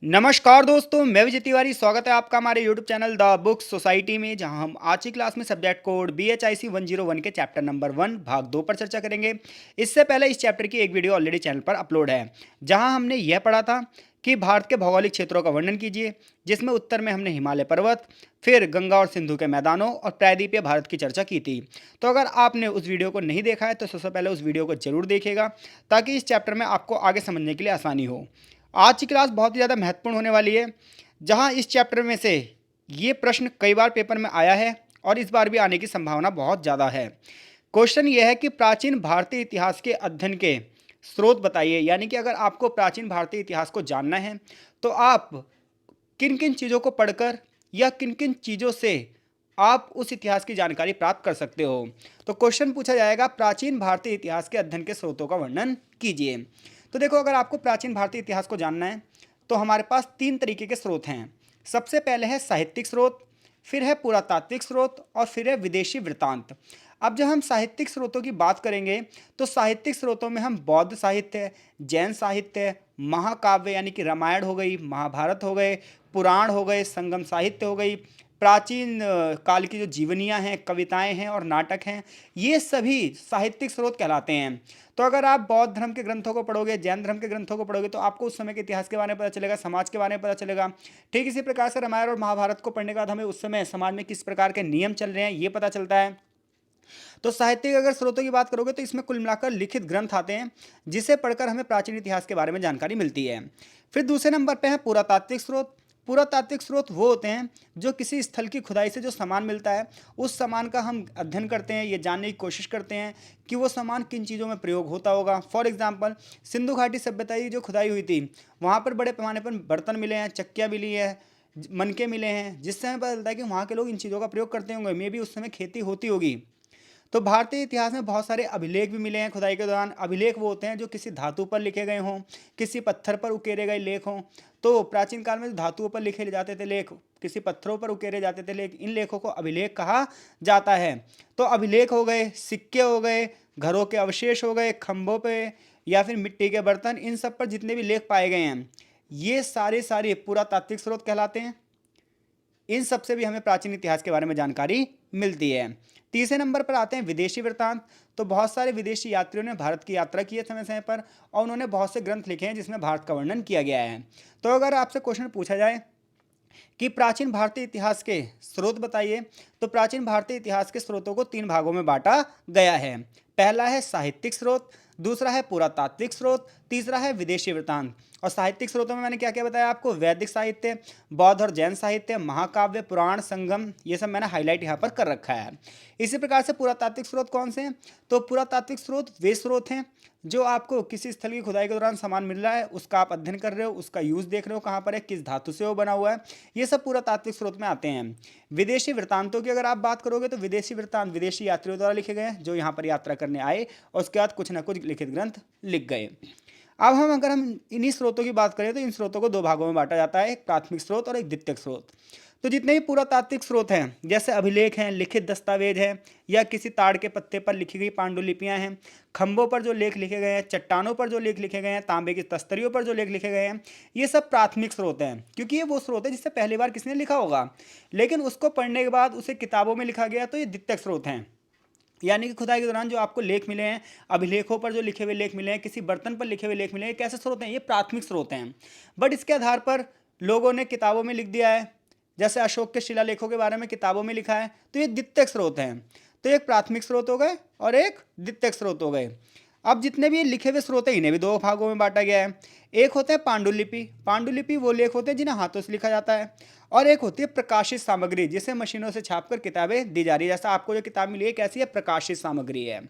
नमस्कार दोस्तों, मैं विजय तिवारी। स्वागत है आपका हमारे YouTube channel the book society में, जहां हम आज की क्लास में सब्जेक्ट कोड BHIC 101 के चैप्टर नंबर 1 भाग 2 पर चर्चा करेंगे। इससे पहले इस चैप्टर की एक वीडियो ऑलरेडी चैनल पर अपलोड है, जहां हमने यह पढ़ा था कि भारत के भौगोलिक क्षेत्रों का वर्णन कीजिए, जिसमें उत्तर में हमने हिमालय पर्वत, फिर गंगा और सिंधु के मैदानों और प्रायद्वीपीय भारत की चर्चा की थी। तो अगर आपने उस वीडियो को नहीं देखा है तो सबसे पहले उस वीडियो को जरूर देखिएगा, ताकि इस चैप्टर में आपको आगे समझने के लिए आसानी हो। आज की क्लास बहुत ही ज़्यादा महत्वपूर्ण होने वाली है, जहां इस चैप्टर में से ये प्रश्न कई बार पेपर में आया है और इस बार भी आने की संभावना बहुत ज़्यादा है। क्वेश्चन ये है कि प्राचीन भारतीय इतिहास के अध्ययन के स्रोत बताइए। यानी कि अगर आपको प्राचीन भारतीय इतिहास को जानना है तो आप किन किन चीज़ों को पढ़कर या किन किन चीज़ों से आप उस इतिहास की जानकारी प्राप्त कर सकते हो। तो क्वेश्चन पूछा जाएगा, प्राचीन भारतीय इतिहास के अध्ययन के स्रोतों का वर्णन कीजिए। तो देखो, अगर आपको प्राचीन भारतीय इतिहास को जानना है तो हमारे पास तीन तरीके के स्रोत हैं। सबसे पहले है साहित्यिक स्रोत, फिर है पुरातात्विक स्रोत और फिर है विदेशी वृत्तांत। अब जब हम साहित्यिक स्रोतों की बात करेंगे तो साहित्यिक स्रोतों में हम बौद्ध साहित्य, जैन साहित्य, महाकाव्य यानी कि रामायण हो गई, महाभारत हो गए, पुराण हो गए, संगम साहित्य हो गई, प्राचीन काल की जो जीवनियाँ हैं, कविताएं हैं और नाटक हैं, ये सभी साहित्यिक स्रोत कहलाते हैं। तो अगर आप बौद्ध धर्म के ग्रंथों को पढ़ोगे, जैन धर्म के ग्रंथों को पढ़ोगे, तो आपको उस समय के इतिहास के बारे में पता चलेगा, समाज के बारे में पता चलेगा। ठीक इसी प्रकार से रामायण और महाभारत को पढ़ने के बाद हमें उस समय समाज में किस प्रकार के नियम चल रहे हैं ये पता चलता है। तो साहित्यिक अगर स्रोतों की बात करोगे तो इसमें कुल मिलाकर लिखित ग्रंथ आते हैं, जिसे पढ़कर हमें प्राचीन इतिहास के बारे में जानकारी मिलती है। फिर दूसरे नंबर पर है पुरातात्विक स्रोत। पुरातात्विक स्रोत वो होते हैं जो किसी स्थल की खुदाई से जो सामान मिलता है, उस सामान का हम अध्ययन करते हैं, ये जानने की कोशिश करते हैं कि वो सामान किन चीज़ों में प्रयोग होता होगा। फॉर एग्जाम्पल, सिंधु घाटी सभ्यता की जो खुदाई हुई थी, वहाँ पर बड़े पैमाने पर बर्तन मिले हैं, चक्कियाँ मिली है, मनके मिले हैं, जिससे हमें पता चलता है कि वहाँ के लोग इन चीज़ों का प्रयोग करते होंगे। मे भी उस समय खेती होती होगी। तो भारतीय इतिहास में बहुत सारे अभिलेख भी मिले हैं खुदाई के दौरान। अभिलेख वो होते हैं जो किसी धातु पर लिखे गए हों, किसी पत्थर पर उकेरे गए लेख हों। तो प्राचीन काल में जो धातुओं पर लिखे जाते थे लेख, किसी पत्थरों पर उकेरे जाते थे लेख, इन लेखों को अभिलेख कहा जाता है। तो अभिलेख हो गए, सिक्के हो गए, घरों के अवशेष हो गए, खंभों पे या फिर मिट्टी के बर्तन, इन सब पर जितने भी लेख पाए गए हैं, ये सारे पुरातात्विक स्रोत कहलाते हैं। इन सब से भी हमें प्राचीन इतिहास के बारे में जानकारी मिलती है। तीसरे नंबर पर आते हैं विदेशी वृत्तांत। तो बहुत सारे विदेशी यात्रियों ने भारत की यात्रा की है समय समय पर, और उन्होंने बहुत से ग्रंथ लिखे हैं जिसमें भारत का वर्णन किया गया है। तो अगर आपसे क्वेश्चन पूछा जाए कि प्राचीन भारतीय इतिहास के स्रोत बताइए, तो प्राचीन भारतीय इतिहास के स्रोतों को तीन भागों में बांटा गया है। पहला है साहित्यिक स्रोत, दूसरा है पुरातात्विक स्रोत, तीसरा है विदेशी वृत्तांत। और साहित्यिक स्रोतों में मैंने क्या क्या बताया आपको? वैदिक साहित्य, बौद्ध और जैन साहित्य, महाकाव्य, पुराण, संगम, ये सब मैंने हाईलाइट यहाँ पर कर रखा है। इसी प्रकार से पुरातात्विक स्रोत कौन से हैं? तो पुरातात्विक स्रोत वे स्रोत हैं जो आपको किसी स्थल की खुदाई के दौरान सामान मिल रहा है, उसका आप अध्ययन कर रहे हो, उसका यूज़ देख रहे हो, कहाँ पर है, किस धातु से वो बना हुआ है, ये सब पुरातात्विक स्रोत में आते हैं। विदेशी वृत्तांतों की अगर आप बात करोगे तो विदेशी वृत्तांत विदेशी यात्रियों द्वारा लिखे गए, जो यहाँ पर यात्रा करने आए और उसके बाद कुछ ना कुछ लिखित ग्रंथ लिख गए। अब अगर हम इन्हीं स्रोतों की बात करें तो इन स्रोतों को दो भागों में बांटा जाता है, एक प्राथमिक स्रोत और एक द्वितीयक स्रोत। तो जितने भी पुरातात्विक स्रोत हैं, जैसे अभिलेख हैं, लिखित दस्तावेज हैं, या किसी ताड़ के पत्ते पर लिखी गई पांडुलिपियां हैं, खंभों पर जो लेख लिखे गए हैं, चट्टानों पर जो लेख लिखे गए हैं, तांबे की तस्तरियों पर जो लेख लिखे गए हैं, ये सब प्राथमिक स्रोत हैं, क्योंकि ये वो स्रोत है जिससे पहली बार किसी ने लिखा होगा, लेकिन उसको पढ़ने के बाद उसे किताबों में लिखा गया, तो ये द्वितीयक स्रोत हैं। यानी कि खुदाई के दौरान जो आपको लेख मिले हैं, अभिलेखों पर जो लिखे हुए लेख मिले हैं, किसी बर्तन पर लिखे हुए लेख मिले हैं, कैसे स्रोत हैं? ये प्राथमिक स्रोत हैं। बट इसके आधार पर लोगों ने किताबों में लिख दिया है, जैसे अशोक के शिलालेखों के बारे में किताबों में लिखा है, तो ये द्वितीयक स्रोत हैं। तो एक प्राथमिक स्रोत हो गए और एक द्वितीयक स्रोत हो गए। अब जितने भी लिखे हुए स्रोत हैं, इन्हें भी दो भागों में बांटा गया है। एक होते हैं पांडुलिपि। पांडुलिपि वो लेख होते हैं जिन्हें हाथों से लिखा जाता है, और एक होती है प्रकाशित सामग्री, जिसे मशीनों से छापकर किताबें दी जा रही है। जैसा आपको जो किताब मिली है, कैसी है? प्रकाशित सामग्री है।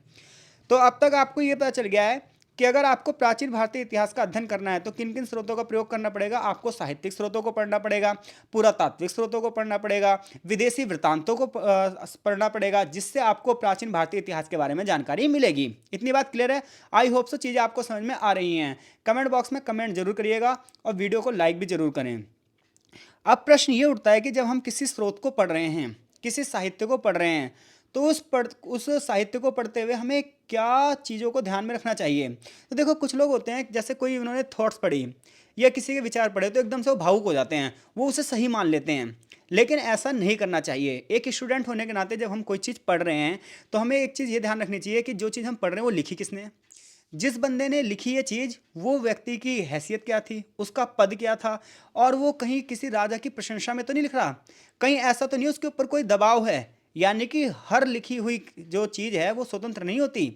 तो अब तक आपको ये पता चल गया है कि अगर आपको प्राचीन भारतीय इतिहास का अध्ययन करना है तो किन किन स्रोतों का प्रयोग करना पड़ेगा। आपको साहित्यिक स्रोतों को पढ़ना पड़ेगा, पुरातात्विक स्रोतों को पढ़ना पड़ेगा, विदेशी वृत्तांतों को पढ़ना पड़ेगा, जिससे आपको प्राचीन भारतीय इतिहास के बारे में जानकारी मिलेगी। इतनी बात क्लियर है? आई होप सो चीज़ें आपको समझ में आ रही हैं। कमेंट बॉक्स में कमेंट जरूर करिएगा और वीडियो को लाइक भी जरूर करें। अब प्रश्न ये उठता है कि जब हम किसी स्रोत को पढ़ रहे हैं, किसी साहित्य को पढ़ रहे हैं, तो उस साहित्य को पढ़ते हुए हमें क्या चीज़ों को ध्यान में रखना चाहिए। तो देखो, कुछ लोग होते हैं, जैसे कोई उन्होंने थॉट्स पढ़ी, या किसी के विचार पढ़े तो एकदम से वो भावुक हो जाते हैं, वो उसे सही मान लेते हैं। लेकिन ऐसा नहीं करना चाहिए। एक स्टूडेंट होने के नाते जब हम कोई चीज़ पढ़ रहे हैं तो हमें एक चीज़ ये ध्यान रखनी चाहिए कि जो चीज़ हम पढ़ रहे हैं वो लिखी किसने है। जिस बंदे ने लिखी ये चीज़ वो व्यक्ति की हैसियत क्या थी, उसका पद क्या था, और वो कहीं किसी राजा की प्रशंसा में तो नहीं लिख रहा, कहीं ऐसा तो नहीं उसके ऊपर कोई दबाव है। यानी कि हर लिखी हुई जो चीज़ है वो स्वतंत्र नहीं होती,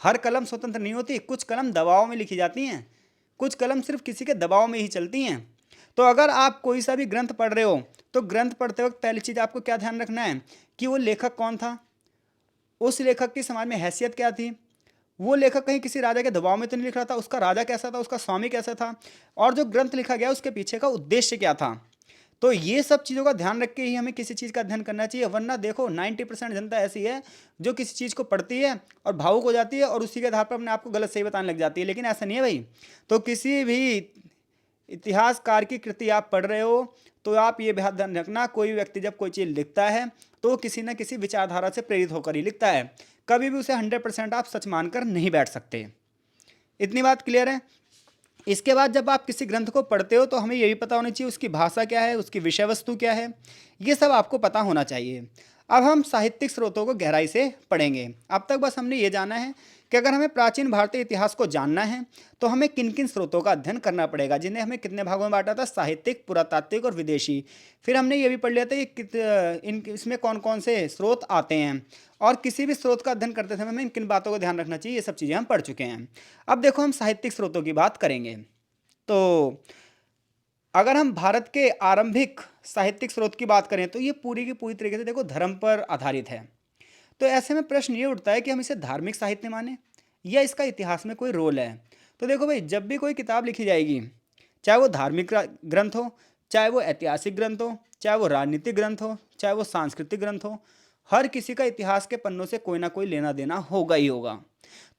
हर कलम स्वतंत्र नहीं होती, कुछ कलम दबाव में लिखी जाती हैं, कुछ कलम सिर्फ किसी के दबाव में ही चलती हैं। तो अगर आप कोई सा भी ग्रंथ पढ़ रहे हो तो ग्रंथ पढ़ते वक्त पहली चीज़ आपको क्या ध्यान रखना है कि वो लेखक कौन था, उस लेखक की समाज में हैसियत क्या थी, वो लेखक कहीं किसी राजा के दबाव में तो नहीं लिख रहा था, उसका राजा कैसा था, उसका स्वामी कैसा था, और जो ग्रंथ लिखा गया उसके पीछे का उद्देश्य क्या था। तो ये सब चीज़ों का ध्यान रख के ही हमें किसी चीज़ का अध्ययन करना चाहिए। वरना देखो 90% जनता ऐसी है जो किसी चीज़ को पढ़ती है और भावुक हो जाती है और उसी के आधार पर अपने आप को गलत सही बताने लग जाती है, लेकिन ऐसा नहीं है भाई। तो किसी भी इतिहासकार की कृति आप पढ़ रहे हो तो आप ये बात ध्यान रखना, कोई व्यक्ति जब कोई चीज़ लिखता है तो किसी न किसी विचारधारा से प्रेरित होकर ही लिखता है, कभी भी उसे 100% आप सच मानकर नहीं बैठ सकते। इतनी बात क्लियर है। इसके बाद जब आप किसी ग्रंथ को पढ़ते हो तो हमें ये भी पता होना चाहिए उसकी भाषा क्या है, उसकी विषय वस्तु क्या है, ये सब आपको पता होना चाहिए। अब हम साहित्यिक स्रोतों को गहराई से पढ़ेंगे। अब तक बस हमने ये जाना है कि अगर हमें प्राचीन भारतीय इतिहास को जानना है तो हमें किन किन स्रोतों का अध्ययन करना पड़ेगा, जिन्हें हमें कितने भागों में बांटा था, साहित्यिक, पुरातात्विक और विदेशी। फिर हमने ये भी पढ़ लिया था कि इसमें कौन कौन से स्रोत आते हैं, और किसी भी स्रोत का अध्ययन करते समय हमें किन बातों का ध्यान रखना चाहिए, ये सब चीज़ें हम पढ़ चुके हैं। अब देखो हम साहित्यिक स्रोतों की बात करेंगे। तो अगर हम भारत के आरंभिक साहित्यिक स्रोत की बात करें तो ये पूरी की पूरी तरीके से देखो धर्म पर आधारित है। तो ऐसे में प्रश्न ये उठता है कि हम इसे धार्मिक साहित्य माने या इसका इतिहास में कोई रोल है। तो देखो भाई, जब भी कोई किताब लिखी जाएगी, चाहे वो धार्मिक ग्रंथ हो, चाहे वो ऐतिहासिक ग्रंथ हो, चाहे वो राजनीतिक ग्रंथ हो, चाहे वो सांस्कृतिक ग्रंथ हो, हर किसी का इतिहास के पन्नों से कोई ना कोई लेना देना होगा ही होगा।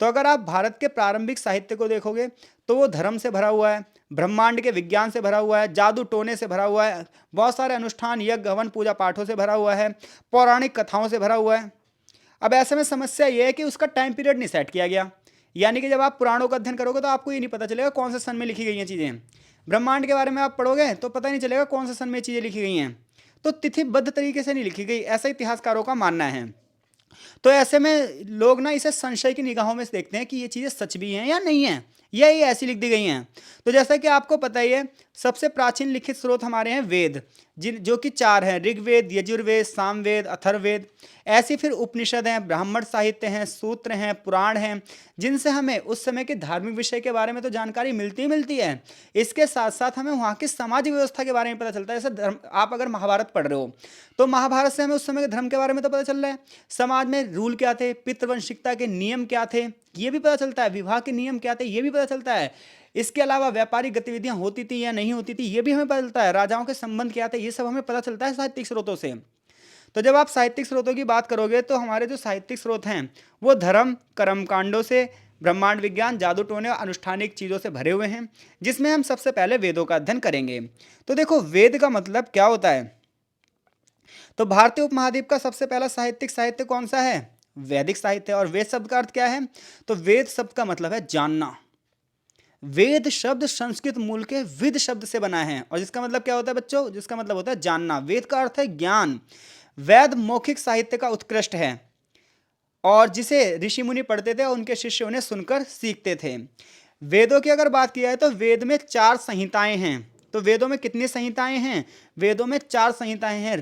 तो अगर आप भारत के प्रारंभिक साहित्य को देखोगे तो वो धर्म से भरा हुआ है, ब्रह्मांड के विज्ञान से भरा हुआ है, जादू टोने से भरा हुआ है, बहुत सारे अनुष्ठान, यज्ञ, हवन, पूजा पाठों से भरा हुआ है, पौराणिक कथाओं से भरा हुआ है। अब ऐसे में समस्या ये है कि उसका टाइम पीरियड नहीं सेट किया गया। यानी कि जब आप पुराणों का अध्ययन करोगे तो आपको ये नहीं पता चलेगा कौन से सन में लिखी गई हैं चीज़ें। ब्रह्मांड के बारे में आप पढ़ोगे तो पता नहीं चलेगा कौन से सन में चीज़ें लिखी गई हैं। तो तिथिबद्ध तरीके से नहीं लिखी गई, ऐसा इतिहासकारों का मानना है। तो ऐसे में लोग ना इसे संशय की निगाहों में देखते हैं कि ये चीज़ें सच भी हैं या नहीं हैं, या ये ऐसी लिख दी गई हैं। तो जैसा कि आपको पता ही है, सबसे प्राचीन लिखित स्रोत हमारे हैं वेद, जो कि 4 हैं: ऋग्वेद, यजुर्वेद, सामवेद, अथर्ववेद। ऐसी फिर उपनिषद हैं, ब्राह्मण साहित्य हैं, सूत्र हैं, पुराण हैं, जिनसे हमें उस समय के धार्मिक विषय के बारे में तो जानकारी मिलती ही मिलती है। इसके साथ साथ हमें वहाँ की सामाजिक व्यवस्था के बारे में पता चलता है। जैसे धर्म, आप अगर महाभारत पढ़ रहे हो तो महाभारत से हमें उस समय के धर्म के बारे में तो पता चल रहा है, समाज में रूल क्या थे, पितृवंशिकता के नियम क्या थे ये भी पता चलता है, विवाह के नियम क्या थे ये भी पता चलता है। इसके अलावा व्यापारिक गतिविधियां होती थी या नहीं होती थी ये भी हमें पता चलता है, राजाओं के संबंध क्या थे ये सब हमें पता चलता है साहित्यिक स्रोतों से। तो जब आप साहित्यिक स्रोतों की बात करोगे तो हमारे जो साहित्यिक स्रोत हैं वो धर्म, कर्मकांडों से, ब्रह्मांड विज्ञान, जादू टोने और अनुष्ठानिक चीज़ों से भरे हुए हैं, जिसमें हम सबसे पहले वेदों का अध्ययन करेंगे। तो देखो वेद का मतलब क्या होता है। तो भारतीय उपमहाद्वीप का सबसे पहला साहित्यिक साहित्य कौन सा है, वैदिक साहित्य। और वेद शब्द का अर्थ क्या है, तो वेद शब्द का मतलब है जानना। वेद शब्द संस्कृत मूल के विद शब्द से बना है, और जिसका मतलब क्या होता है बच्चों, जिसका मतलब होता है जानना। वेद का अर्थ है ज्ञान। वेद मौखिक साहित्य का उत्कृष्ट है, और जिसे ऋषि मुनि पढ़ते थे और उनके शिष्य उन्हें सुनकर सीखते थे। वेदों की अगर बात की जाए तो वेद में 4 संहिताएं हैं। तो वेदों में कितनी संहिताएं हैं, वेदों में 4 संहिताएं हैं।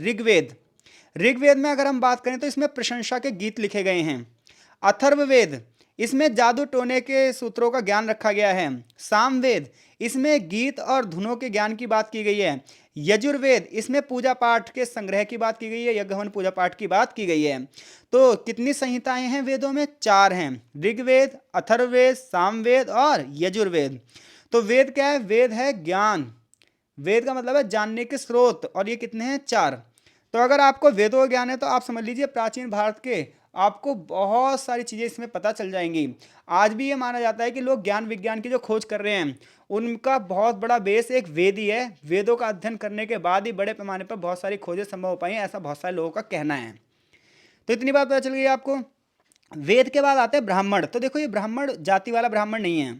ऋग्वेद में अगर हम बात करें तो इसमें प्रशंसा के गीत लिखे गए हैं। अथर्ववेद, इसमें जादू टोने के सूत्रों का ज्ञान रखा गया है। सामवेद, इसमें गीत और धुनों के ज्ञान की बात की गई है। यजुर्वेद, इसमें पूजा पाठ के संग्रह की बात की गई है, यज्ञ हवन पूजा पाठ की बात की गई है। तो कितनी संहिताएं हैं वेदों में, 4 हैं। ऋग्वेद, अथर्ववेद, सामवेद और यजुर्वेद। तो वेद क्या है, वेद है ज्ञान। वेद का मतलब है जानने के स्रोत, और ये कितने हैं, 4। तो अगर आपको वेदों का ज्ञान है तो आप समझ लीजिए प्राचीन भारत के आपको बहुत सारी चीज़ें इसमें पता चल जाएंगी। आज भी ये माना जाता है कि लोग ज्ञान विज्ञान की जो खोज कर रहे हैं उनका बहुत बड़ा बेस एक वेद ही है। वेदों का अध्ययन करने के बाद ही बड़े पैमाने पर बहुत सारी खोजें संभव हो पाई हैं, ऐसा बहुत सारे लोगों का कहना है। तो इतनी बात पता चल गई आपको। वेद के बाद आते हैं ब्राह्मण। तो देखो ये ब्राह्मण जाति वाला ब्राह्मण नहीं है,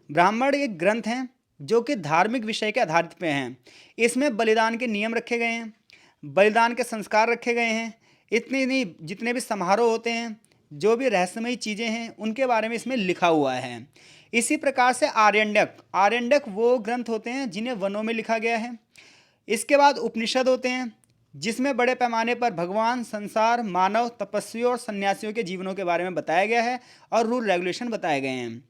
ब्राह्मण एक ग्रंथ है जो कि धार्मिक विषय के आधारित पे हैं। इसमें बलिदान के नियम रखे गए हैं, बलिदान के संस्कार रखे गए हैं, इतने नहीं जितने भी समारोह होते हैं, जो भी रहस्यमयी चीज़ें हैं उनके बारे में इसमें लिखा हुआ है। इसी प्रकार से आरण्यक, आरण्यक वो ग्रंथ होते हैं जिन्हें वनों में लिखा गया है। इसके बाद उपनिषद होते हैं, जिसमें बड़े पैमाने पर भगवान, संसार, मानव, तपस्वियों और सन्यासियों के जीवनों के बारे में बताया गया है और रूल रेगुलेशन बताए गए हैं।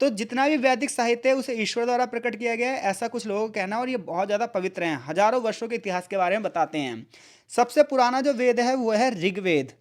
तो जितना भी वैदिक साहित्य है उसे ईश्वर द्वारा प्रकट किया गया है, ऐसा कुछ लोगों का कहना है, और ये बहुत ज़्यादा पवित्र हैं, हजारों वर्षों के इतिहास के बारे में बताते हैं। सबसे पुराना जो वेद है वो है ऋग्वेद,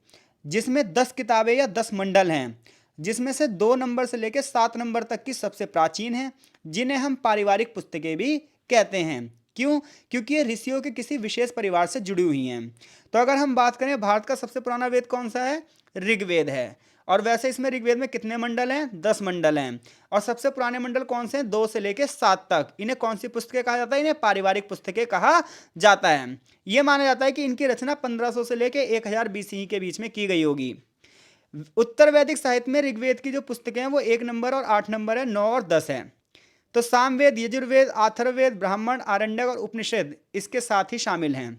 जिसमें 10 किताबें या 10 मंडल हैं, जिसमें से 2 नंबर से लेकर 7 नंबर तक की सबसे प्राचीन है, जिन्हें हम पारिवारिक पुस्तकें भी कहते हैं। क्यों? क्योंकि ये ऋषियों के किसी विशेष परिवार से जुड़ी हुई हैं। तो अगर हम बात करें भारत का सबसे पुराना वेद कौन सा है, ऋग्वेद है। और वैसे इसमें ऋग्वेद में कितने मंडल हैं, 10 मंडल हैं। और सबसे पुराने मंडल कौन से हैं, 2 से लेकर 7 तक। इन्हें कौन सी पुस्तकें कहा जाता है, इन्हें पारिवारिक पुस्तकें कहा जाता है। यह माना जाता है कि इनकी रचना 1500 से लेकर 1000 BCE के बीच में की गई होगी। उत्तर वैदिक साहित्य में ऋग्वेद की जो पुस्तकें हैं वो 1 नंबर और 8 नंबर है, 9 और 10 है। तो सामवेद, यजुर्वेद, अथर्ववेद, ब्राह्मण, आरण्यक और उपनिषद इसके साथ ही शामिल हैं।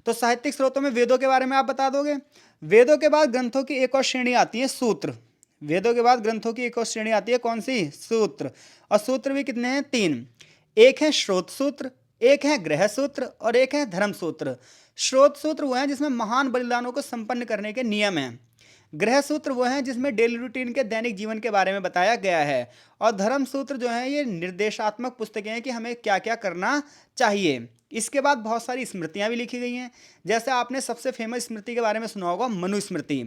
तो साहित्यिक स्रोतों में वेदों के बारे में आप बता दोगे। वेदों के बाद ग्रंथों की एक और श्रेणी आती है सूत्र। वेदों के बाद ग्रंथों की एक और श्रेणी आती है, कौन सी, सूत्र। और सूत्र भी कितने हैं, 3। एक है श्रोत सूत्र, एक है गृह सूत्र और एक है धर्म सूत्र। श्रोत सूत्र वो है जिसमें महान बलिदानों को संपन्न करने के नियम हैं। गृह सूत्र वो हैं जिसमें डेली रूटीन के दैनिक जीवन के बारे में बताया गया है। और धर्म सूत्र जो है ये निर्देशात्मक पुस्तकें हैं कि हमें क्या क्या करना चाहिए। इसके बाद बहुत सारी स्मृतियां भी लिखी गई हैं। जैसे आपने सबसे फेमस स्मृति के बारे में सुना होगा, मनुस्मृति।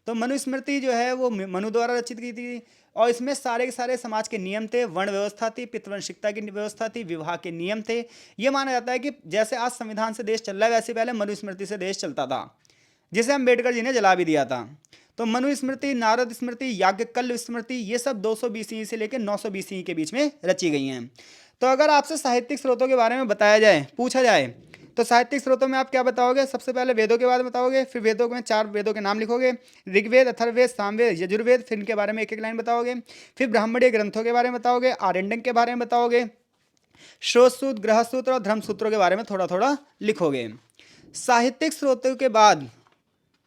तो मनुस्मृति जो है वो मनु द्वारा रचित की थी, और इसमें सारे के सारे समाज के नियम थे, वर्ण व्यवस्था थी, पितृवंशिकता की व्यवस्था थी, विवाह के नियम थे। ये माना जाता है कि जैसे आज संविधान से देश चल रहा है वैसे पहले मनुस्मृति से देश चलता था, जिसे अम्बेडकर जी ने जला भी दिया था। तो मनुस्मृति, नारद स्मृति, याज्ञवल्क्य स्मृति, ये सब 200 BCE से लेकर 900 BCE के बीच में रची गई हैं। तो अगर आपसे साहित्यिक स्रोतों के बारे में बताया जाए, पूछा जाए, तो साहित्यिक स्रोतों में आप क्या बताओगे। सबसे पहले वेदों के बारे में बताओगे, फिर वेदों में 4 वेदों के नाम लिखोगे, ऋग्वेद, अथर्ववेद, सामवेद, यजुर्वेद, फिर इनके बारे में एक एक लाइन बताओगे। फिर ब्राह्मणीय ग्रंथों के बारे में बताओगे, आरण्यक के बारे में बताओगे, श्रोतसूत्र, गृहसूत्र और धर्मसूत्रों के बारे में थोड़ा थोड़ा लिखोगे। साहित्यिक स्रोतों के बाद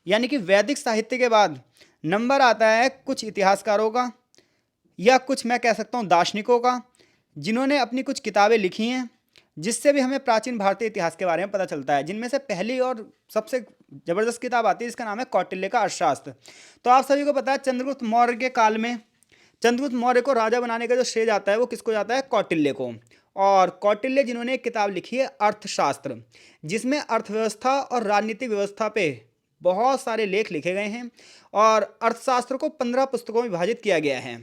यानी कि वैदिक साहित्य के बाद नंबर आता है कुछ इतिहासकारों का, या कुछ मैं कह सकता हूँ दार्शनिकों का, जिन्होंने अपनी कुछ किताबें लिखी हैं, जिससे भी हमें प्राचीन भारतीय इतिहास के बारे में पता चलता है। जिनमें से पहली और सबसे ज़बरदस्त किताब आती है, जिसका नाम है कौटिल्य का अर्थशास्त्र। तो आप सभी को पता है चंद्रगुप्त मौर्य के काल में चंद्रगुप्त मौर्य को राजा बनाने का जो श्रेय जाता है वो किसको जाता है, कौटिल्य को। और कौटिल्य जिन्होंने एक किताब लिखी है अर्थशास्त्र, जिसमें अर्थव्यवस्था और राजनीतिक व्यवस्था पे बहुत सारे लेख लिखे गए हैं। और अर्थशास्त्र को 15 पुस्तकों में विभाजित किया गया है।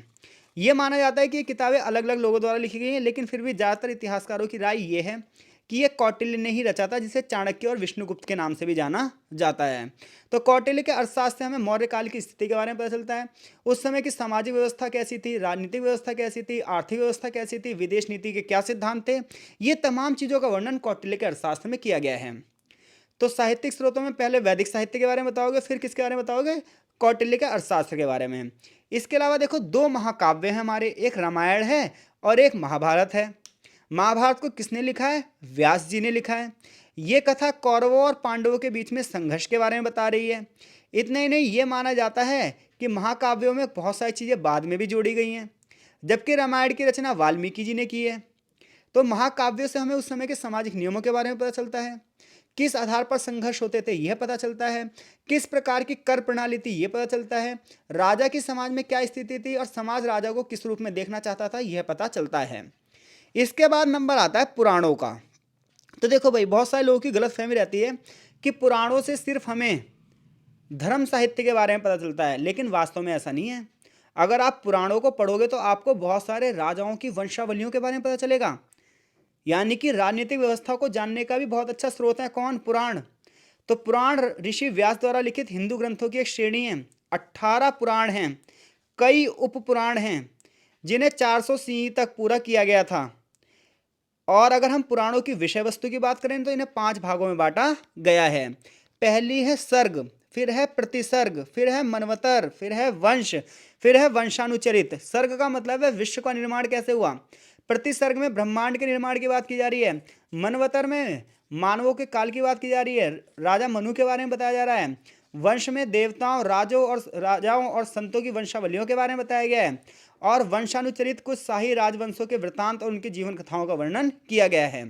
ये माना जाता है कि ये किताबें अलग अलग लोगों द्वारा लिखी गई हैं, लेकिन फिर भी ज़्यादातर इतिहासकारों की राय ये है कि ये कौटिल्य ने ही रचा था, जिसे चाणक्य और विष्णुगुप्त के नाम से भी जाना जाता है। तो कौटिल्य के अर्थशास्त्र से हमें मौर्य काल की स्थिति के बारे में पता चलता है। उस समय की सामाजिक व्यवस्था कैसी थी, राजनीतिक व्यवस्था कैसी थी, आर्थिक व्यवस्था कैसी थी, विदेश नीति के क्या सिद्धांत थे, ये तमाम चीज़ों का वर्णन कौटिल्य के अर्थशास्त्र में किया गया है। तो साहित्यिक स्रोतों में पहले वैदिक साहित्य के बारे में बताओगे, फिर किसके बारे में बताओगे, कौटिल्य के अर्थशास्त्र के बारे में। इसके अलावा देखो 2 महाकाव्य हैं हमारे, एक रामायण है और एक महाभारत है। महाभारत को किसने लिखा है, व्यास जी ने लिखा है। ये कथा कौरवों और पांडवों के बीच में संघर्ष के बारे में बता रही है। इतना ही नहीं, ये माना जाता है कि महाकाव्यों में बहुत सारी चीज़ें बाद में भी जोड़ी गई हैं, जबकि रामायण की रचना वाल्मीकि जी ने की है। तो महाकाव्यों से हमें उस समय के सामाजिक नियमों के बारे में पता चलता है, किस आधार पर संघर्ष होते थे यह पता चलता है, किस प्रकार की कर प्रणाली थी यह पता चलता है, राजा की समाज में क्या स्थिति थी और समाज राजा को किस रूप में देखना चाहता था यह पता चलता है। इसके बाद नंबर आता है पुराणों का। तो देखो भाई, बहुत सारे लोगों की गलतफहमी रहती है कि पुराणों से सिर्फ हमें धर्म साहित्य के बारे में पता चलता है, लेकिन वास्तव में ऐसा नहीं है। अगर आप पुराणों को पढ़ोगे तो आपको बहुत सारे राजाओं की वंशावलियों के बारे में पता चलेगा। यानी कि राजनीतिक व्यवस्था को जानने का भी बहुत अच्छा स्रोत है कौन, पुराण। तो पुराण ऋषि व्यास द्वारा लिखित हिंदू ग्रंथों की एक श्रेणी है। 18 पुराण हैं, कई उपपुराण हैं, जिन्हें 400 CE तक पूरा किया गया था। और अगर हम पुराणों की विषय वस्तु की बात करें तो इन्हें 5 भागों में बांटा गया है। पहली है सर्ग, फिर है प्रतिसर्ग, फिर है मनवतर, फिर है वंश, फिर है वंशानुचरित। सर्ग का मतलब है विश्व का निर्माण कैसे हुआ, प्रतिसर्ग में ब्रह्मांड के निर्माण की बात की जा रही है। मनवतर में मानवों के काल की बात की जा रही है। राजा मनु के बारे में बताया जा रहा है। वंश में देवताओं राजाओं और संतों की वंशावलियों के बारे में बताया गया है। और वंशानुचरित कुछ शाही राजवंशों के वृतांत और उनकी जीवन कथाओं का वर्णन किया गया है।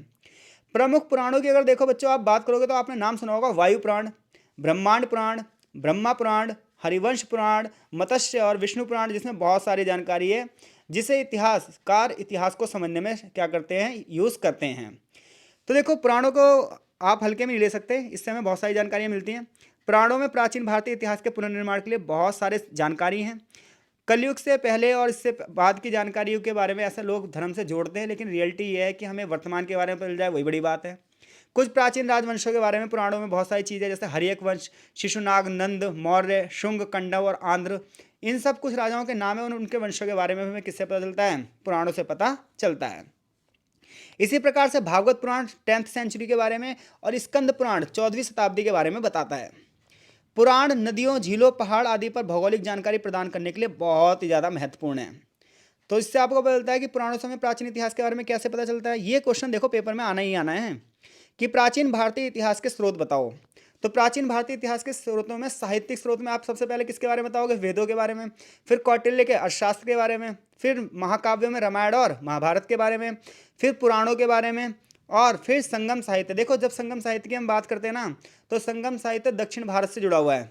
प्रमुख पुराणों की अगर देखो बच्चों आप बात करोगे तो आपने नाम सुना होगा वायु पुराण, ब्रह्मांड पुराण, ब्रह्मा पुराण, हरिवंश पुराण, मत्स्य और विष्णु पुराण, जिसमें बहुत सारी जानकारी है जिसे इतिहासकार इतिहास को समझने में क्या करते हैं, यूज करते हैं। तो देखो पुराणों को आप हल्के में नहीं ले सकते, इससे हमें बहुत सारी जानकारियाँ मिलती हैं। पुराणों में प्राचीन भारतीय इतिहास के पुनर्निर्माण के लिए बहुत सारे जानकारी हैं। कलयुग से पहले और इससे बाद की जानकारियों के बारे में ऐसे लोग धर्म से जोड़ते हैं, लेकिन रियलिटी ये है कि हमें वर्तमान के बारे में पता चल जाए वही बड़ी बात है। कुछ प्राचीन राजवंशों के बारे में पुराणों में बहुत सारी चीज़ें, जैसे हर्यक वंश, शिशुनाग, नंद, मौर्य, शुंग, कंडव और आंध्र, इन सब कुछ राजाओं के नाम है और उनके वंशों के बारे में हमें किससे पता चलता है, पुराणों से पता चलता है। इसी प्रकार से भागवत पुराण 10th सेंचुरी के बारे में और स्कंद पुराण 14वीं शताब्दी के बारे में बताता है। पुराण नदियों, झीलों, पहाड़ आदि पर भौगोलिक जानकारी प्रदान करने के लिए बहुत ही ज़्यादा महत्वपूर्ण है। तो इससे आपको पता चलता है कि पुराणों समय प्राचीन इतिहास के बारे में कैसे पता चलता है। ये क्वेश्चन देखो पेपर में आना ही आना है कि प्राचीन भारतीय इतिहास के स्रोत बताओ। तो प्राचीन भारतीय इतिहास के स्रोतों में, साहित्यिक स्रोत में आप सबसे पहले किसके बारे में बताओगे, वेदों के बारे में, फिर कौटिल्य के अर्थशास्त्र के बारे में, फिर महाकाव्यों में रामायण और महाभारत के बारे में, फिर पुराणों के बारे में, और फिर संगम साहित्य। देखो जब संगम साहित्य की हम बात करते हैं ना, तो संगम साहित्य दक्षिण भारत से जुड़ा हुआ है।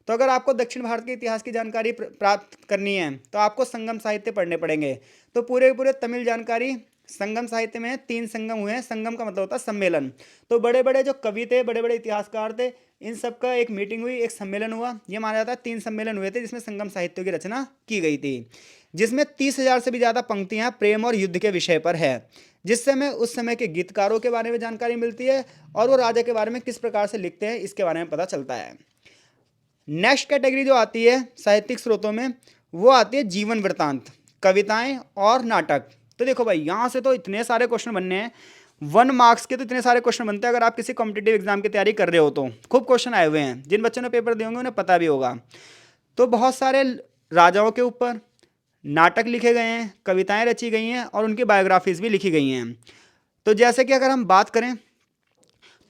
तो अगर आपको दक्षिण भारत के इतिहास की जानकारी प्राप्त करनी है तो आपको संगम साहित्य पढ़ने पड़ेंगे। तो पूरे पूरे तमिल जानकारी संगम साहित्य में 3 संगम हुए हैं। संगम का मतलब होता है सम्मेलन। तो बड़े बड़े जो कवि थे, बड़े बड़े इतिहासकार थे, इन सब का एक मीटिंग हुई, एक सम्मेलन हुआ। ये माना जाता है 3 सम्मेलन हुए थे जिसमें संगम साहित्य की रचना की गई थी, जिसमें 30,000 से भी ज़्यादा पंक्तियाँ प्रेम और युद्ध के विषय पर है, जिससे हमें उस समय के गीतकारों के बारे में जानकारी मिलती है और वो राजा के बारे में किस प्रकार से लिखते हैं इसके बारे में पता चलता है। नेक्स्ट कैटेगरी जो आती है साहित्यिक स्रोतों में, वो आती है जीवन वृत्तांत, कविताएं और नाटक। तो देखो भाई यहाँ से तो इतने सारे क्वेश्चन बनने हैं, 1 मार्क्स के तो इतने सारे क्वेश्चन बनते हैं। अगर आप किसी कॉम्पिटिटिव एग्जाम की तैयारी कर रहे हो तो खूब क्वेश्चन आए हुए हैं, जिन बच्चों ने पेपर दिए होंगे उन्हें पता भी होगा। तो बहुत सारे राजाओं के ऊपर नाटक लिखे गए हैं, कविताएं रची गई हैं और उनकी बायोग्राफीज भी लिखी गई हैं। तो जैसे कि अगर हम बात करें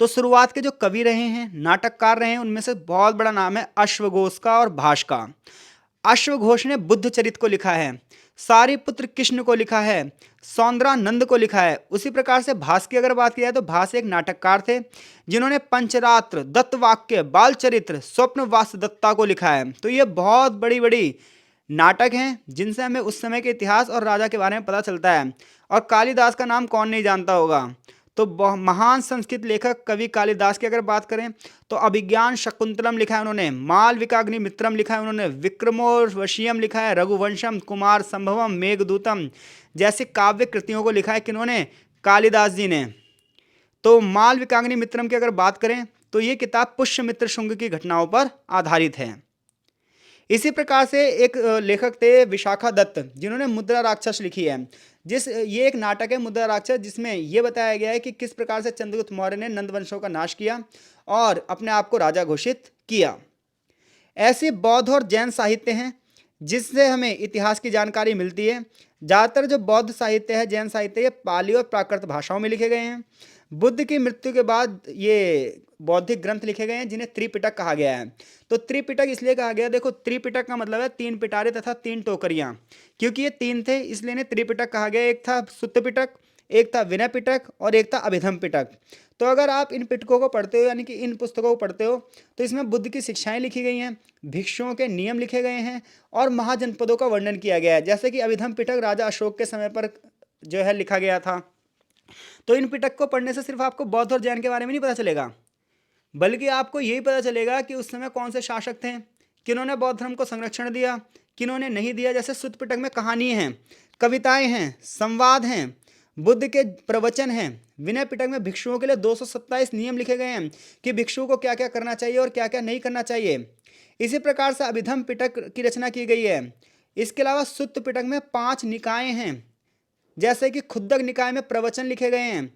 तो शुरुआत के जो कवि रहे हैं, नाटककार रहे हैं, उनमें से बहुत बड़ा नाम है अश्वघोष का और भाष का। अश्वघोष ने बुद्ध चरित को लिखा है, सारिपुत्र कृष्ण को लिखा है, सौंदरानंद को लिखा है। उसी प्रकार से भास की अगर बात की जाए तो भास एक नाटककार थे जिन्होंने पंचरात्र, दत्तवाक्य, बालचरित्र, स्वप्न वासदत्ता को लिखा है। तो ये बहुत बड़ी बड़ी नाटक हैं जिनसे हमें उस समय के इतिहास और राजा के बारे में पता चलता है। और कालिदास का नाम कौन नहीं जानता होगा। तो महान संस्कृत लेखक कवि कालिदास की अगर बात करें तो अभिज्ञान शकुंतलम लिखा है उन्होंने, मालविकाग्निमित्रम लिखा है उन्होंने, विक्रमोर्वशीयम लिखा है, रघुवंशम, कुमार संभवम, मेघदूतम जैसे काव्य कृतियों को लिखा है किन्होंने, कालिदास जी ने। तो मालविकाग्निमित्रम की अगर बात करें तो ये किताब पुष्यमित्र शुंग की घटनाओं पर आधारित है। इसी प्रकार से एक लेखक थे विशाखा दत्त जिन्होंने मुद्रा राक्षस लिखी है। ये एक नाटक है मुद्रा राक्षस, जिसमें यह बताया गया है कि किस प्रकार से चंद्रगुप्त मौर्य ने नंद वंशों का नाश किया और अपने आप को राजा घोषित किया। ऐसे बौद्ध और जैन साहित्य हैं जिससे हमें इतिहास की जानकारी मिलती है। ज़्यादातर जो बौद्ध साहित्य है, जैन साहित्य, ये पाली और प्राकृत भाषाओं में लिखे गए हैं। बुद्ध की मृत्यु के बाद ये बौद्धिक ग्रंथ लिखे गए हैं जिन्हें त्रिपिटक कहा गया है। तो त्रिपिटक इसलिए कहा गया, देखो त्रिपिटक का मतलब है 3 पिटारे तथा 3 टोकरियां, क्योंकि ये 3 थे इसलिए इन्हें त्रिपिटक कहा गया। एक था सुत्त पिटक, एक था विनय पिटक और एक था अभिधम पिटक। तो अगर आप इन पिटकों को पढ़ते हो, यानी कि इन पुस्तकों को पढ़ते हो, तो इसमें बुद्ध की शिक्षाएं लिखी गई हैं, भिक्षुओं के नियम लिखे गए हैं और महाजनपदों का वर्णन किया गया है। जैसे कि अभिधम पिटक राजा अशोक के समय पर जो है लिखा गया था। तो इन पिटक को पढ़ने से सिर्फ आपको बौद्ध और जैन के बारे में नहीं पता चलेगा, बल्कि आपको यही पता चलेगा कि उस समय कौन से शासक थे, किन्होंने बौद्ध धर्म को संरक्षण दिया, किन्होंने नहीं दिया। जैसे सुत्त पिटक में कहानी हैं, कविताएं हैं, संवाद हैं, बुद्ध के प्रवचन हैं। विनय पिटक में भिक्षुओं के लिए 227 नियम लिखे गए हैं कि भिक्षुओं को क्या क्या करना चाहिए और क्या क्या नहीं करना चाहिए। इसी प्रकार से अभिधम पिटक की रचना की गई है। इसके अलावा सुत्त पिटक में 5 निकाय हैं, जैसे कि खुद्दक निकाय में प्रवचन लिखे गए हैं।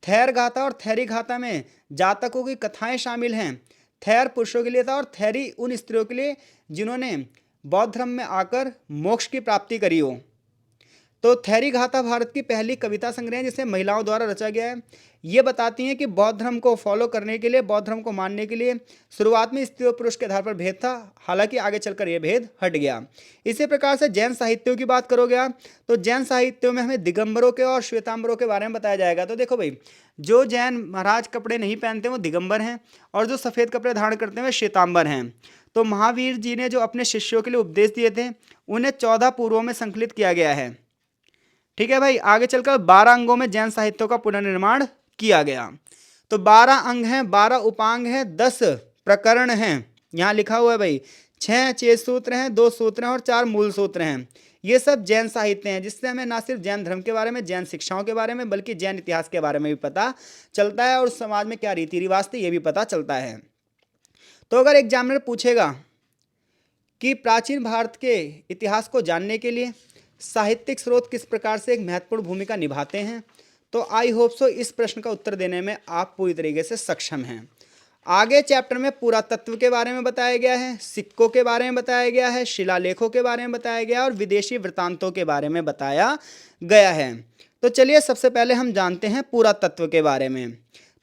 थैर गाथा और थैरी गाथा में जातकों की कथाएं शामिल हैं। थैर पुरुषों के लिए था और थैरी उन स्त्रियों के लिए जिन्होंने बौद्ध धर्म में आकर मोक्ष की प्राप्ति करी हो। तो थैरी गाथा भारत की पहली कविता संग्रह है जिसे महिलाओं द्वारा रचा गया है। ये बताती हैं कि बौद्ध धर्म को फॉलो करने के लिए, बौद्ध धर्म को मानने के लिए शुरुआत में स्त्री और पुरुष के आधार पर भेद था, हालांकि आगे चलकर यह भेद हट गया। इसी प्रकार से जैन साहित्यों की बात करोगे आप, तो जैन साहित्यों में हमें दिगंबरों के और श्वेतांबरों के बारे में बताया जाएगा। तो देखो भाई, जो जैन महाराज कपड़े नहीं पहनते वो दिगंबर हैं, और जो सफ़ेद कपड़े धारण करते हैं वे श्वेतांबर हैं। तो महावीर जी ने जो अपने शिष्यों के लिए उपदेश दिए थे उन्हें 14 पूर्वों में संकलित किया गया है। ठीक है भाई, आगे चलकर 12 अंगों में जैन साहित्यों का पुनर्निर्माण किया गया। तो 12 अंग हैं, 12 उपांग हैं, 10 प्रकरण हैं। यहाँ लिखा हुआ है भाई, 6 चेत सूत्र हैं, 2 सूत्र हैं और 4 मूल सूत्र हैं। ये सब जैन साहित्य हैं, जिससे हमें ना सिर्फ जैन धर्म के बारे में, जैन शिक्षाओं के बारे में, बल्कि जैन इतिहास के बारे में भी पता चलता है, और समाज में क्या रीति रिवाज थे ये भी पता चलता है। तो अगर एग्जामिनर पूछेगा कि प्राचीन भारत के इतिहास को जानने के लिए साहित्यिक स्रोत किस प्रकार से एक महत्वपूर्ण भूमिका निभाते हैं, तो आई होप सो इस प्रश्न का उत्तर देने में आप पूरी तरीके से सक्षम हैं। आगे चैप्टर में पुरातत्व के बारे में बताया गया है, सिक्कों के बारे में बताया गया है, शिलालेखों के बारे में बताया गया और विदेशी वृत्तांतों के बारे में बताया गया है। तो चलिए सबसे पहले हम जानते हैं पुरातत्व के बारे में।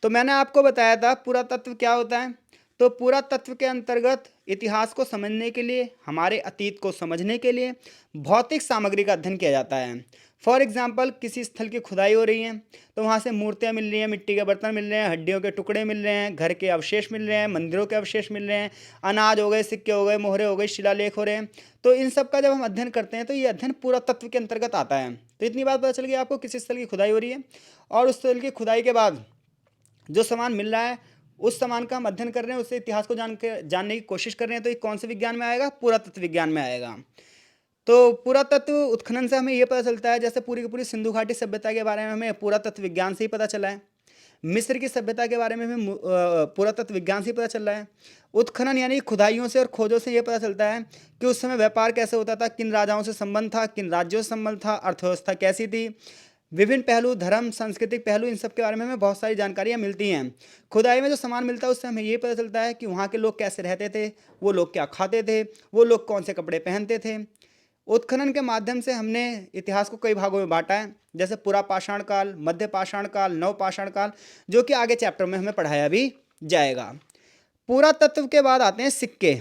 तो मैंने आपको बताया था पुरातत्व क्या होता है। तो पुरातत्व के अंतर्गत इतिहास को समझने के लिए, हमारे अतीत को समझने के लिए भौतिक सामग्री का अध्ययन किया जाता है। फॉर एग्जाम्पल, किसी स्थल की खुदाई हो रही है तो वहाँ से मूर्तियाँ मिल रही हैं, मिट्टी के बर्तन मिल रहे हैं, हड्डियों के टुकड़े मिल रहे हैं, घर के अवशेष मिल रहे हैं, मंदिरों के अवशेष मिल रहे हैं, अनाज हो गए, सिक्के हो गए, मोहरे हो गई, शिलालेख हो रहे हैं। तो इन सब का जब हम अध्ययन करते हैं तो ये अध्ययन पुरातत्व के अंतर्गत आता है। तो इतनी बात पता चल गई आपको, किसी स्थल की खुदाई हो रही है और उस स्थल की खुदाई के बाद जो सामान मिल रहा है उस सामान का हम अध्ययन कर रहे हैं, उससे इतिहास को जानने की कोशिश कर रहे हैं। तो ये कौन से विज्ञान में आएगा? पुरातत्व विज्ञान में आएगा। तो पुरातत्व उत्खनन से हमें ये पता चलता है, जैसे पूरी की पूरी सिंधु घाटी सभ्यता के बारे में हमें पुरातत्व विज्ञान से ही पता चला है। मिस्र की सभ्यता के बारे में हमें पुरातत्व विज्ञान से ही पता चल रहा है। उत्खनन यानी खुदाइयों से और खोजों से ये पता चलता है कि उस समय व्यापार कैसे होता था, किन राजाओं से संबंध था, किन राज्यों से संबंध था, अर्थव्यवस्था कैसी थी, विभिन्न पहलू, धर्म, सांस्कृतिक पहलू, इन सब के बारे में हमें बहुत सारी जानकारियाँ मिलती हैं। खुदाई में जो सामान मिलता है उससे हमें ये पता चलता है कि वहाँ के लोग कैसे रहते थे, वो लोग क्या खाते थे, वो लोग कौन से कपड़े पहनते थे। उत्खनन के माध्यम से हमने इतिहास को कई भागों में बांटा है, जैसे पुरा पाषाण काल, मध्य पाषाण काल, नव पाषाण काल, जो कि आगे चैप्टर में हमें पढ़ाया भी जाएगा। पुरातत्व के बाद आते हैं सिक्के।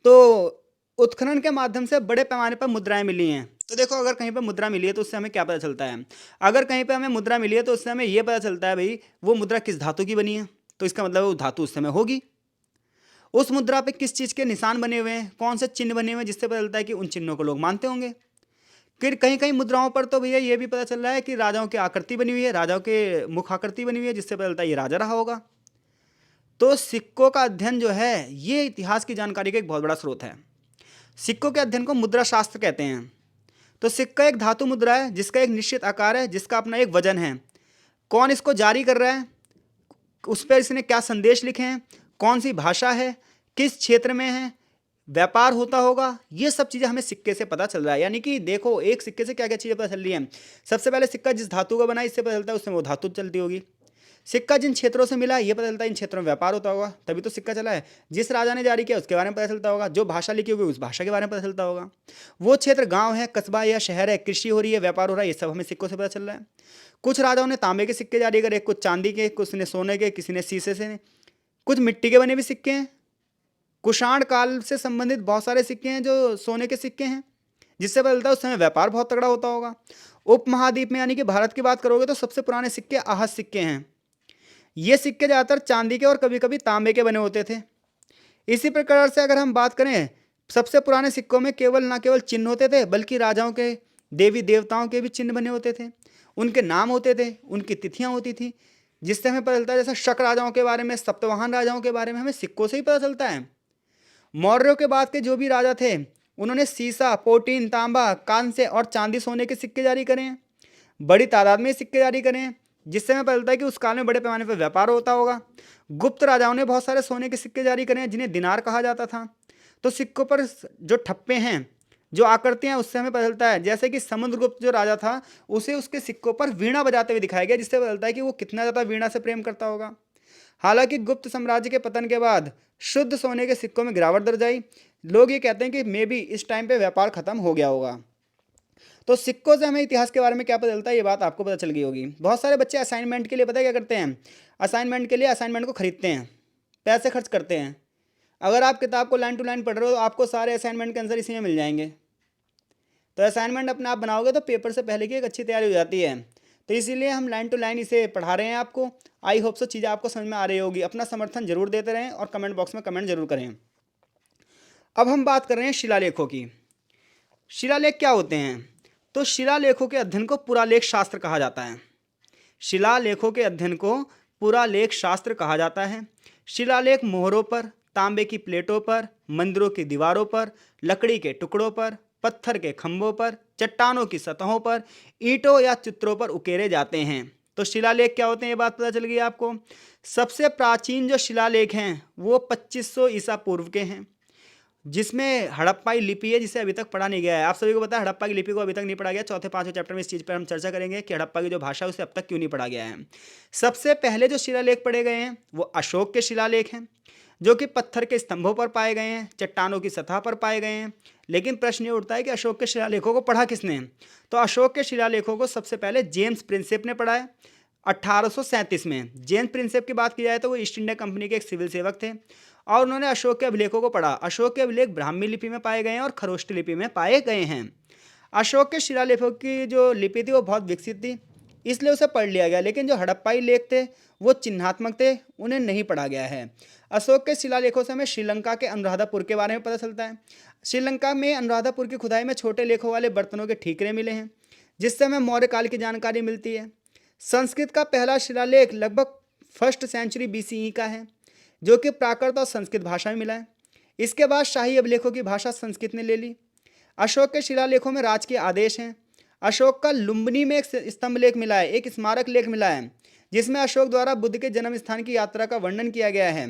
तो उत्खनन के माध्यम से बड़े पैमाने पर मुद्राएं मिली हैं। तो देखो, अगर कहीं पर मुद्रा मिली है तो उससे हमें क्या पता चलता है? अगर कहीं पर हमें मुद्रा मिली है तो उससे हमें यह पता चलता है भाई वो मुद्रा किस धातु की बनी है। तो इसका मतलब वो धातु उस समय होगी। उस मुद्रा पे किस चीज़ के निशान बने हुए हैं, कौन से चिन्ह बने हुए हैं, जिससे पता चलता है कि उन चिन्हों को लोग मानते होंगे। फिर कहीं कहीं मुद्राओं पर तो भैया ये भी पता चल रहा है कि राजाओं की आकृति बनी हुई है, राजाओं के मुख आकृति बनी हुई है, जिससे पता चलता है ये राजा रहा होगा। तो सिक्कों का अध्ययन जो है ये इतिहास की जानकारी का एक बहुत बड़ा स्रोत है। सिक्कों के अध्ययन को मुद्रा शास्त्र कहते हैं। तो सिक्का एक धातु मुद्रा है जिसका एक निश्चित आकार है, जिसका अपना एक वजन है। कौन इसको जारी कर रहा है, उस पर इसने क्या संदेश लिखे हैं, कौन सी भाषा है, किस क्षेत्र में है, व्यापार होता होगा, ये सब चीज़ें हमें सिक्के से पता चल रहा है। यानी कि देखो, एक सिक्के से क्या क्या चीज़ें पता चल रही हैं। सबसे पहले सिक्का जिस धातु का बना है इससे पता चलता है उसमें वो धातु चलती होगी। सिक्का जिन क्षेत्रों से मिला ये पता चलता है इन क्षेत्रों में व्यापार होता होगा, तभी तो सिक्का चला है। जिस राजा ने जारी किया उसके बारे में पता चलता होगा, जो भाषा लिखी होगी उस भाषा के बारे में पता चलता होगा। वो क्षेत्र गांव है, कस्बा या शहर है, कृषि हो रही है, व्यापार हो रहा है, ये सब हमें सिक्कों से पता चल रहा है। कुछ राजाओं ने तांबे के सिक्के जारी करे, कुछ चांदी के, कुछ ने सोने के, किसी ने शीशे से, कुछ मिट्टी के बने भी सिक्के हैं। कुषाण काल से संबंधित बहुत सारे सिक्के हैं जो सोने के सिक्के हैं, जिससे पता चलता है उस समय व्यापार बहुत तगड़ा होता होगा। उपमहाद्वीप में यानी कि भारत की बात करोगे तो सबसे पुराने सिक्के आहत सिक्के हैं। ये सिक्के ज़्यादातर चांदी के और कभी कभी तांबे के बने होते थे। इसी प्रकार से अगर हम बात करें, सबसे पुराने सिक्कों में केवल ना केवल चिन्ह होते थे बल्कि राजाओं के, देवी देवताओं के भी चिन्ह बने होते थे, उनके नाम होते थे, उनकी तिथियां होती थी, जिससे हमें पता चलता है। जैसे शक राजाओं के बारे में, सप्तवाहन राजाओं के बारे में हमें सिक्कों से ही पता चलता है। मौर्यों के बाद के जो भी राजा थे उन्होंने सीसा, पोटीन, तांबा, कांस्य और चांदी सोने के सिक्के जारी करे हैं, बड़ी तादाद में सिक्के जारी करे हैं, जिससे हमें पता चलता है कि उस काल में बड़े पैमाने पर व्यापार होता होगा। गुप्त राजाओं ने बहुत सारे सोने के सिक्के जारी करे हैं जिन्हें दिनार कहा जाता था। तो सिक्कों पर जो ठप्पे हैं, जो आकृतियां हैं, उससे हमें पता चलता है। जैसे कि समुद्रगुप्त जो राजा था उसे उसके सिक्कों पर वीणा बजाते हुए दिखाया गया, जिससे पता चलता है कि वो कितना ज़्यादा वीणा से प्रेम करता होगा। हालांकि गुप्त साम्राज्य के पतन के बाद शुद्ध सोने के सिक्कों में गिरावट दर्ज आई। लोग ये कहते हैं कि मे बी इस टाइम पे व्यापार खत्म हो गया होगा। तो सिक्कों से हमें इतिहास के बारे में क्या पता चलता है, ये बात आपको पता चल गई होगी। बहुत सारे बच्चे असाइनमेंट के लिए पता है क्या करते हैं, असाइनमेंट के लिए असाइनमेंट को खरीदते हैं, पैसे खर्च करते हैं। अगर आप किताब को लाइन टू लाइन पढ़ रहे हो तो आपको सारे असाइनमेंट के आंसर इसी में मिल जाएंगे। तो असाइनमेंट अपने आप बनाओगे तो पेपर से पहले की एक अच्छी तैयारी हो जाती है। तो इसीलिए हम लाइन टू लाइन इसे पढ़ा रहे हैं आपको। आई होप सो चीज़ें आपको समझ में आ रही होगी। अपना समर्थन जरूर देते रहें और कमेंट बॉक्स में कमेंट जरूर करें। अब हम बात कर रहे हैं शिलालेखों की। शिलालेख क्या होते हैं? तो शिलालेखों के अध्ययन को पुरालेख शास्त्र कहा जाता है। शिलालेखों के अध्ययन को पुरालेख शास्त्र कहा जाता है। शिलालेख मोहरों पर, तांबे की प्लेटों पर, मंदिरों की दीवारों पर, लकड़ी के टुकड़ों पर, पत्थर के खंभों पर, चट्टानों की सतहों पर, ईंटों या चित्रों पर उकेरे जाते हैं। तो शिलालेख क्या होते हैं, ये बात पता चल गई आपको। सबसे प्राचीन जो शिलालेख हैं वो 2500 ईसा पूर्व के हैं, जिसमें हड़प्पाई लिपि है, जिसे अभी तक पढ़ा नहीं गया है। आप सभी को पता है हड़प्पा की लिपि को अभी तक नहीं पढ़ा गया। चौथे पांचवें चैप्टर में इस चीज़ पर हम चर्चा करेंगे कि हड़प्पा की जो भाषा है उसे अब तक क्यों नहीं पढ़ा गया है। सबसे पहले जो शिलालेख पढ़े गए हैं वो अशोक के शिलालेख हैं, जो कि पत्थर के स्तंभों पर पाए गए हैं, चट्टानों की सतह पर पाए गए हैं। लेकिन प्रश्न ये उठता है कि अशोक के शिलालेखों को पढ़ा किसने? तो अशोक के शिलालेखों को सबसे पहले जेम्स प्रिंसेप ने पढ़ा है 1837 में। जेम्स प्रिंसेप की बात की जाए तो वो ईस्ट इंडिया कंपनी के एक सिविल सेवक थे और उन्होंने अशोक के अभिलेखों को पढ़ा। अशोक के अभिलेख ब्राह्मी लिपि में पाए गए हैं और खरोष्टी लिपि में पाए गए हैं। अशोक के शिलालेखों की जो लिपि थी वो बहुत विकसित थी, इसलिए उसे पढ़ लिया गया। लेकिन जो हड़प्पाई लेख थे वो चिन्हात्मक थे, उन्हें नहीं पढ़ा गया है। अशोक के शिलालेखों से हमें श्रीलंका के अनुराधापुर के बारे में पता चलता है। श्रीलंका में अनुराधापुर की खुदाई में छोटे लेखों वाले बर्तनों के ठीकरे मिले हैं, जिससे हमें मौर्य काल की जानकारी मिलती है। संस्कृत का पहला शिलालेख लगभग 1st सेंचुरी BCE का है, जो कि प्राकृत और संस्कृत भाषा में मिला है। इसके बाद शाही अभिलेखों की भाषा संस्कृत ने ले ली। अशोक के शिलालेखों में राजकीय आदेश हैं। अशोक का लुम्बिनी में एक स्तंभ लेख मिला है, एक स्मारक लेख मिला है, जिसमें अशोक द्वारा बुद्ध के जन्म स्थान की यात्रा का वर्णन किया गया है।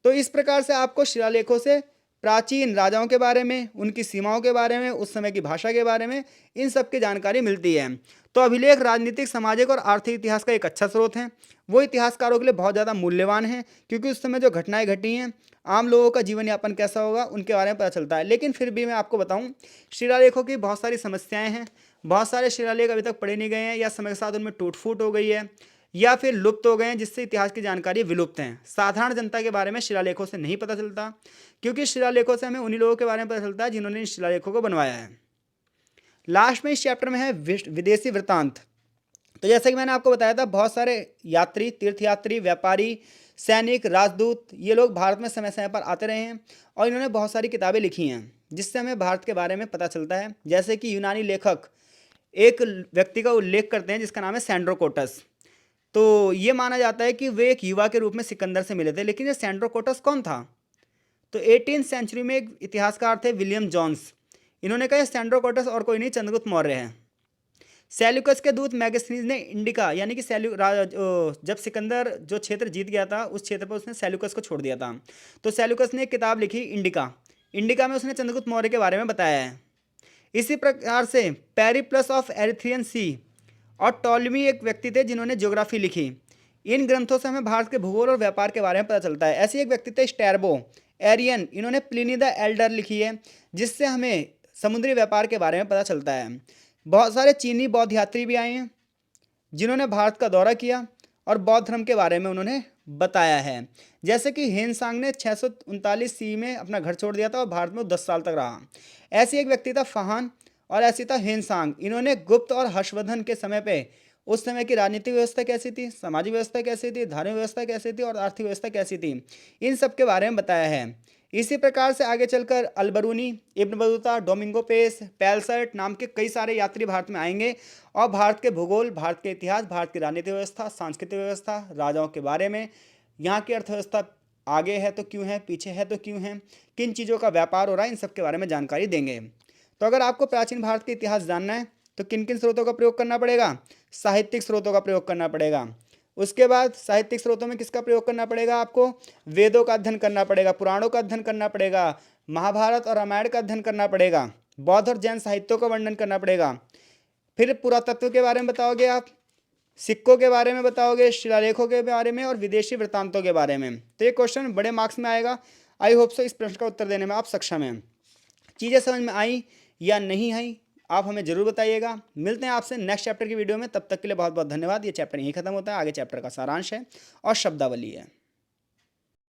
तो इस प्रकार से आपको शिलालेखों से प्राचीन राजाओं के बारे में, उनकी सीमाओं के बारे में, उस समय की भाषा के बारे में, इन सब की जानकारी मिलती है। तो अभिलेख राजनीतिक, सामाजिक और आर्थिक इतिहास का एक अच्छा स्रोत है। वो इतिहासकारों के लिए बहुत ज़्यादा मूल्यवान है, क्योंकि उस समय जो घटनाएं घटी हैं, आम लोगों का जीवन यापन कैसा होगा, उनके बारे में पता चलता है। लेकिन फिर भी मैं आपको बताऊं, शिलालेखों की बहुत सारी समस्याएं हैं। बहुत सारे शिलालेख अभी तक पढ़े नहीं गए हैं, या समय के साथ उनमें टूट फूट हो गई है, या फिर लुप्त हो गए हैं, जिससे इतिहास की जानकारी विलुप्त है। साधारण जनता के बारे में शिलालेखों से नहीं पता चलता, क्योंकि शिलालेखों से हमें उन्हीं लोगों के बारे में पता चलता है जिन्होंने इन शिलालेखों को बनवाया है। लास्ट में इस चैप्टर में है विदेशी वृत्तांत। तो जैसा कि मैंने आपको बताया था, बहुत सारे यात्री, तीर्थयात्री, व्यापारी, सैनिक, राजदूत, ये लोग भारत में समय समय पर आते रहे हैं और इन्होंने बहुत सारी किताबें लिखी हैं, जिससे हमें भारत के बारे में पता चलता है। जैसे कि यूनानी लेखक एक व्यक्ति का उल्लेख करते हैं जिसका नाम है सैंड्रोकोटस। तो ये माना जाता है कि वे एक युवा के रूप में सिकंदर से मिले थे। लेकिन ये सैंड्रोकोटस कौन था? तो 18th सेंचुरी में एक इतिहासकार थे विलियम जॉन्स। इन्होंने कहा सैंड्रोकोटस और कोई नहीं, चंद्रगुप्त मौर्य है। सेल्यूकस के दूत मैगस्थनीज ने इंडिका, यानी कि जब सिकंदर जो क्षेत्र जीत गया था उस क्षेत्र पर उसने सेल्यूकस को छोड़ दिया था। तो सेल्यूकस ने एक किताब लिखी इंडिका। इंडिका में उसने चंद्रगुप्त मौर्य के बारे में बताया है। इसी प्रकार से पेरिप्लस ऑफ एरिथ्रियन सी और टॉलमी एक व्यक्ति थे जिन्होंने ज्योग्राफी लिखी। इन ग्रंथों से हमें भारत के भूगोल और व्यापार के बारे में पता चलता है। ऐसे एक व्यक्ति थे स्टैरबो, एरियन, इन्होंने प्लिनी द एल्डर लिखी है, जिससे हमें समुद्री व्यापार के बारे में पता चलता है। बहुत सारे चीनी बौद्ध यात्री भी आए हैं जिन्होंने भारत का दौरा किया और बौद्ध धर्म के बारे में उन्होंने बताया है। जैसे कि हेनसांग ने 639 सी में अपना घर छोड़ दिया था और भारत में 10 साल तक रहा। ऐसे एक व्यक्ति था फहान और ऐसी था हेनसांग। इन्होंने गुप्त और हर्षवर्धन के समय पे उस समय की राजनीतिक व्यवस्था कैसी थी, सामाजिक व्यवस्था कैसी थी, धार्मिक व्यवस्था कैसी थी और आर्थिक व्यवस्था कैसी थी, इन सब के बारे में बताया है। इसी प्रकार से आगे चलकर Alberuni, Ibn Battuta, Domingo Paes, Pelsaert नाम के कई सारे यात्री भारत में आएंगे और भारत के भूगोल, भारत के इतिहास, भारत की राजनीतिक व्यवस्था, सांस्कृतिक व्यवस्था, राजाओं के बारे में, यहाँ की अर्थव्यवस्था आगे है तो क्यों है, पीछे है तो क्यों है, किन चीज़ों का व्यापार हो रहा है, इन सब के बारे में जानकारी देंगे। तो अगर आपको प्राचीन भारत के इतिहास जानना है तो किन किन स्रोतों का प्रयोग करना पड़ेगा? साहित्यिक स्रोतों का प्रयोग करना पड़ेगा। उसके बाद साहित्यिक स्रोतों में किसका प्रयोग करना पड़ेगा? आपको वेदों का अध्ययन करना पड़ेगा, पुराणों का अध्ययन करना पड़ेगा, महाभारत और रामायण का अध्ययन करना पड़ेगा, बौद्ध और जैन साहित्यों का वर्णन करना पड़ेगा। फिर पुरातत्व के बारे में बताओगे आप, सिक्कों के बारे में बताओगे, शिलालेखों के बारे में और विदेशी वृत्तांतों के बारे में। तो ये क्वेश्चन बड़े मार्क्स में आएगा। आई होप सो इस प्रश्न का उत्तर देने में आप सक्षम हैं। चीज़ें समझ में आई या नहीं आई आप हमें ज़रूर बताइएगा। मिलते हैं आपसे नेक्स्ट चैप्टर की वीडियो में, तब तक के लिए बहुत बहुत धन्यवाद। ये चैप्टर यहीं खत्म होता है, आगे चैप्टर का सारांश है और शब्दावली है।